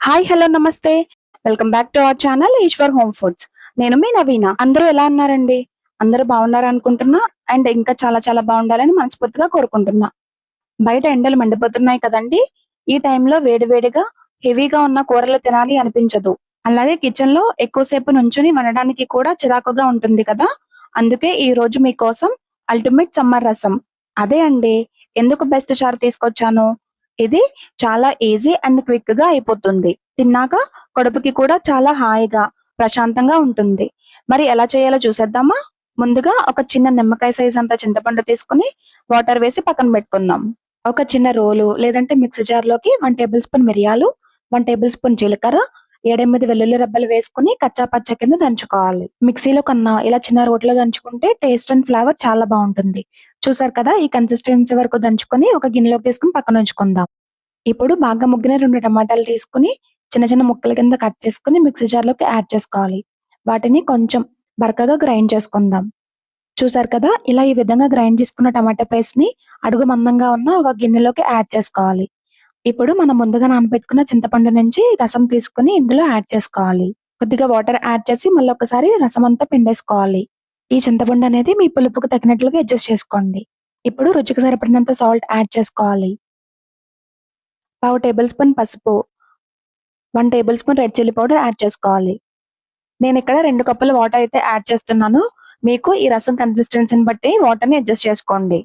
Hi hello నమస్తే. Welcome back to our channel Eshwar home foods. నేను మీ నవీన. అందరూ ఎలా ఉన్నారండి? అందరూ బాగున్నారు అనుకుంటున్నా. అండ్ ఇంకా చాలా చాలా బాగుండాలని మనస్ఫూర్తిగా కోరుకుంటున్నా. బయట ఎండలు మండిపోతున్నాయి కదండి. ఈ టైంలో వేడివేడిగా హెవీగా ఉన్న కూరలు తినాలి అనిపించదు. అలాగే కిచెన్ లో ఎక్కువసేపు నుంచుని వండడానికి కూడా చిరాకుగా ఉంటుంది కదా. అందుకే ఈ రోజు మీకోసం అల్టిమేట్ సమ్మర్ రసం. అదే అండి, ఎందుకు బెస్ట్ చారు తీసుకొచ్చాను. ఇది చాలా ఈజీ అండ్ క్విక్ గా అయిపోతుంది. తిన్నాక కడుపుకి కూడా చాలా హాయిగా ప్రశాంతంగా ఉంటుంది. మరి ఎలా చేయాలో చూసేద్దామా. ముందుగా ఒక చిన్న నిమ్మకాయ సైజ్ అంత చింతపండు తీసుకుని వాటర్ వేసి పక్కన పెట్టుకుందాం. ఒక చిన్న రోలు లేదంటే మిక్సీ జార్ లోకి 1 టేబుల్ స్పూన్ మిరియాలు, 1 టేబుల్ స్పూన్ జీలకర్ర, 7-8 వెల్లుల్లి రెబ్బలు వేసుకుని కచ్చా పచ్చ కింద దంచుకోవాలి. మిక్సీలో కన్నా ఇలా చిన్న రోట్లో దంచుకుంటే టేస్ట్ అండ్ ఫ్లేవర్ చాలా బాగుంటుంది. చూసారు కదా, ఈ కన్సిస్టెన్సీ వరకు దంచుకొని ఒక గిన్నెలోకి తీసుకుని పక్కన ఉంచుకుందాం. ఇప్పుడు బాగా ముగ్గిన 2 టమాటాలు తీసుకుని చిన్న చిన్న ముక్కల కింద కట్ చేసుకుని మిక్సీ జార్ లోకి యాడ్ చేసుకోవాలి. వాటిని కొంచెం బరకగా గ్రైండ్ చేసుకుందాం. చూసారు కదా, ఇలా ఈ విధంగా గ్రైండ్ చేసుకున్న టమాటా పేస్ట్ ని అడుగు మందంగా ఉన్న ఒక గిన్నెలోకి యాడ్ చేసుకోవాలి. ఇప్పుడు మనం ముందుగా నానబెట్టుకున్న చింతపండు నుంచి రసం తీసుకుని ఇందులో యాడ్ చేసుకోవాలి. కొద్దిగా వాటర్ యాడ్ చేసి మళ్ళీ ఒకసారి రసం అంతా పిండేసుకోవాలి. ఈ చింతపండు అనేది మీ పులుపుకు తగినట్లుగా అడ్జస్ట్ చేసుకోండి. ఇప్పుడు రుచికి సరిపడినంత సాల్ట్ యాడ్ చేసుకోవాలి. పావు టేబుల్ స్పూన్ పసుపు, 1 table spoon red chilli powder add చేసుకోవాలి. నేను ఇక్కడ 2 కప్పుల వాటర్ అయితే యాడ్ చేస్తున్నాను. మీకు ఈ రసం కన్సిస్టెన్సీని బట్టి వాటర్‌ని అడ్జస్ట్ చేసుకోండి.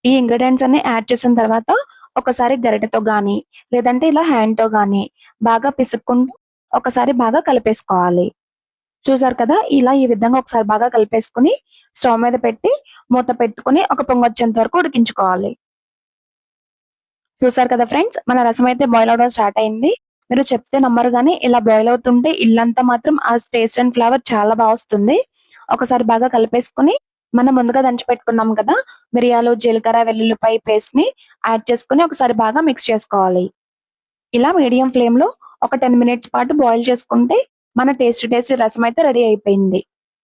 ఈ ఇంగ్రీడియెంట్స్ అన్ని యాడ్ చేసిన తర్వాత ఒకసారి గరిటెతో గాని, లేదంటే ఇలా హ్యాండ్‌తో గాని బాగా పిసుక్కుంటూ ఒకసారి బాగా కలిపేసుకోవాలి. చూసారు కదా, ఇలా ఈ విధంగా ఒకసారి బాగా కలిపేసుకొని స్టవ్ మీద పెట్టి మూత పెట్టుకొని ఒక పొంగొచ్చేంత వరకు ఉడికించుకోవాలి. చూసారు కదా ఫ్రెండ్స్, మన రసం అయితే బాయిల్ అవ్వడం స్టార్ట్ అయింది. మీరు చెప్తే నమ్మరు గానీ ఇలా బాయిల్ అవుతుంటే ఇల్లంతా మాత్రం ఆ టేస్ట్ అండ్ ఫ్లేవర్ చాలా బా వస్తుంది. ఒకసారి బాగా కలిపేసుకొని మనం ముందుగా దంచి పెట్టుకున్నాం కదా మిరియాలు, జీలకర్ర, వెల్లుల్లిపాయ పేస్ట్ ని యాడ్ చేసుకొని ఒకసారి బాగా మిక్స్ చేసుకోవాలి. ఇలా మీడియం ఫ్లేమ్ లో ఒక 10 మినిట్స్ పాటు బాయిల్ చేసుకుంటే మన టేస్టీ రసం అయితే రెడీ అయిపోయింది.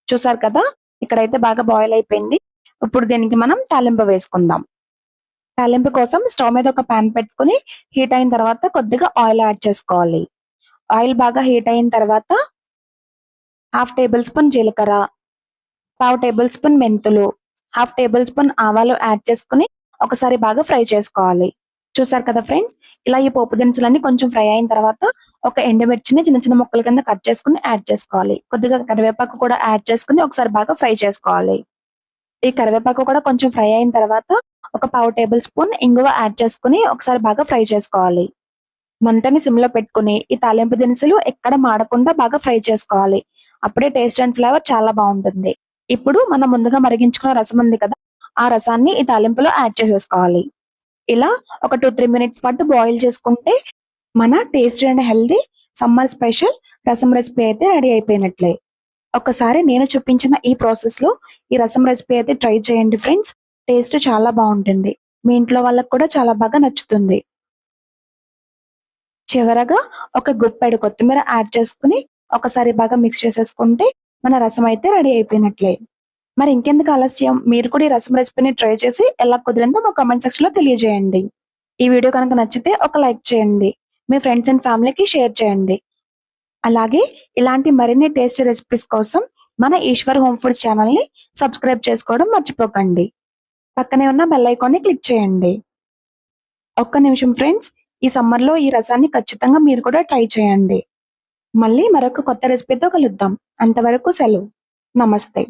చూసారు కదా, ఇక్కడైతే బాగా బాయిల్ అయిపోయింది. ఇప్పుడు దీనికి మనం తాలింపు వేసుకుందాం. తాలింపు కోసం స్టవ్ మీద ఒక పాన్ పెట్టుకుని హీట్ అయిన తర్వాత కొద్దిగా ఆయిల్ యాడ్ చేసుకోవాలి. ఆయిల్ బాగా హీట్ అయిన తర్వాత 1/2 టేబుల్ స్పూన్ జీలకర్ర, పావు టేబుల్ స్పూన్ మెంతులు, 1/2 టేబుల్ స్పూన్ ఆవాలు యాడ్ చేసుకుని ఒకసారి బాగా ఫ్రై చేసుకోవాలి. చూసారు కదా ఫ్రెండ్స్, ఇలా ఈ పోపు దినుసులన్నీ కొంచెం ఫ్రై అయిన తర్వాత ఒక ఎండుమిర్చిని చిన్న చిన్న ముక్కల కింద కట్ చేసుకుని యాడ్ చేసుకోవాలి. కొద్దిగా కరివేపాకు కూడా యాడ్ చేసుకుని ఒకసారి బాగా ఫ్రై చేసుకోవాలి. ఈ కరివేపాకు కూడా కొంచెం ఫ్రై అయిన తర్వాత ఒక పావు టేబుల్ స్పూన్ ఇంగువ యాడ్ చేసుకుని ఒకసారి బాగా ఫ్రై చేసుకోవాలి. మంటని సిమ్ లో పెట్టుకుని ఈ తాలింపు దినుసులు ఎక్కడ మాడకుండా బాగా ఫ్రై చేసుకోవాలి. అప్పుడే టేస్ట్ అండ్ ఫ్లేవర్ చాలా బాగుంటుంది. ఇప్పుడు మనం ముందుగా మరిగించుకున్న రసం ఉంది కదా, ఆ రసాన్ని ఈ తాలింపులో యాడ్ చేసేసుకోవాలి. ఇలా ఒక 2-3 మినిట్స్ పాటు బాయిల్ చేసుకుంటే మన tasty and healthy summer special రసం రెసిపీ అయితే రెడీ అయిపోయినట్లే. ఒకసారి నేను చూపించిన ఈ ప్రాసెస్ లో ఈ రసం రెసిపీ అయితే ట్రై చేయండి ఫ్రెండ్స్. టేస్ట్ చాలా బాగుంటుంది. మీ ఇంట్లో వాళ్ళకి కూడా చాలా బాగా నచ్చుతుంది. చివరగా ఒక గుప్పెడు కొత్తిమీర యాడ్ చేసుకుని ఒకసారి బాగా మిక్స్ చేసేసుకుంటే మన రసం అయితే రెడీ అయిపోయినట్లే. మరి ఇంకెందుకు ఆలస్యం, మీరు కూడా ఈ రసం రెసిపీని ట్రై చేసి ఎలా కుదిరిందో మా కామెంట్ సెక్షన్ లో తెలియజేయండి. ఈ వీడియో కనుక నచ్చితే ఒక లైక్ చేయండి. మీ ఫ్రెండ్స్ అండ్ ఫ్యామిలీకి షేర్ చేయండి. అలాగే ఇలాంటి మరిన్ని టేస్టీ రెసిపీస్ కోసం మన ఈశ్వర్ హోమ్ ఫుడ్స్ ఛానల్ ని సబ్స్క్రైబ్ చేసుకోవడం మర్చిపోకండి. పక్కనే ఉన్న బెల్ ఐకాన్ ని క్లిక్ చేయండి. ఒక్క నిమిషం ఫ్రెండ్స్, ఈ సమ్మర్ లో ఈ రసాన్ని ఖచ్చితంగా మీరు కూడా ట్రై చేయండి. మళ్ళీ మరొక కొత్త రెసిపీతో కలుద్దాం. అంతవరకు సెలవు. నమస్తే.